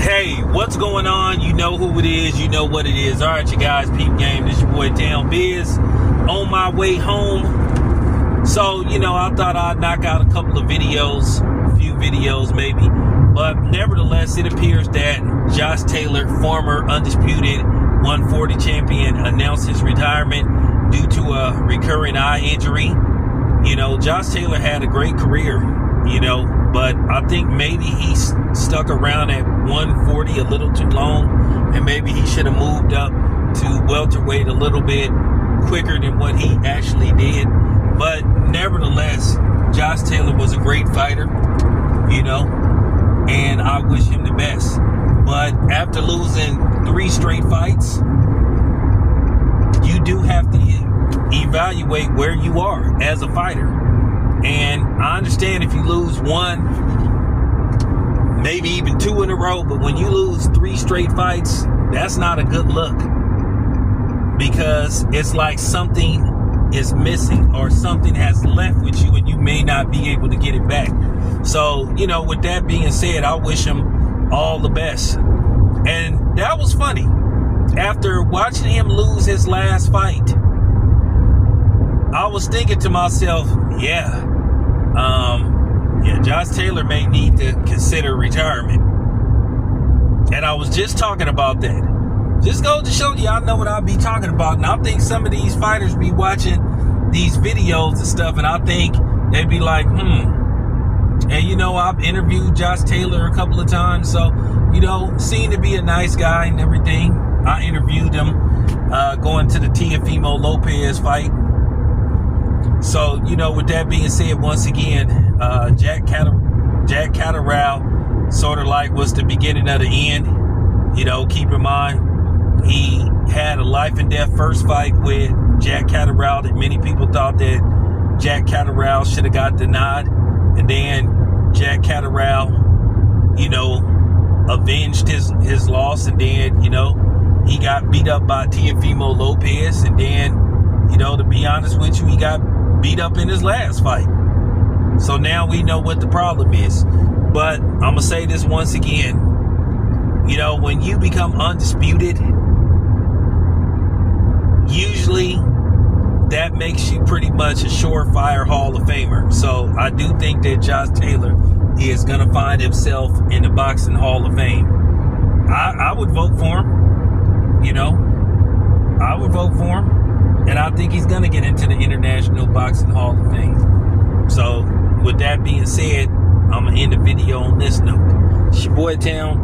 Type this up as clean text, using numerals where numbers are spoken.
Hey, what's going on? You know who it is. You know what it is. All right, you guys, peep game. This your boy Town Biz on my way home. So, I thought I'd knock out a couple of videos, a few videos maybe. But nevertheless, it appears that Josh Taylor, former undisputed 140 champion, announced his retirement due to a recurring eye injury. Josh Taylor had a great career, but I think maybe he stuck around at 140 a little too long, and maybe he should have moved up to welterweight a little bit quicker than what he actually did. But nevertheless, Josh Taylor was a great fighter, and I wish him the best. But after losing 3 straight fights, you do have to evaluate where you are as a fighter. And I understand if you lose 1, maybe even 2 in a row, but when you lose 3 straight fights, that's not a good look, because it's like something is missing or something has left with you and you may not be able to get it back. So, with that being said, I wish him all the best. And that was funny. After watching him lose his last fight, I was thinking to myself, Josh Taylor may need to consider retirement. And I was just talking about that. Just go to show you, I know what I'll be talking about. And I think some of these fighters be watching these videos and stuff, and I think they'd be like, And I've interviewed Josh Taylor a couple of times, so, seemed to be a nice guy and everything. I interviewed him going to the Teofimo Lopez fight. So, with that being said, once again, Jack Catterall sort of like was the beginning of the end. Keep in mind, he had a life and death first fight with Jack Catterall that many people thought that Jack Catterall should have got denied. And then Jack Catterall, avenged his loss. And then, he got beat up by Teofimo Lopez. And then, to be honest with you, he got beat up in his last fight. So now we know what the problem is. But I'm going to say this once again. When you become undisputed, usually that makes you pretty much a surefire Hall of Famer. So I do think that Josh Taylor is going to find himself in the Boxing Hall of Fame. I would vote for him. I would vote for him. And I think he's going to get into the International Boxing Hall of Fame. So with that being said, I'm going to end the video on this note. It's your boy Town.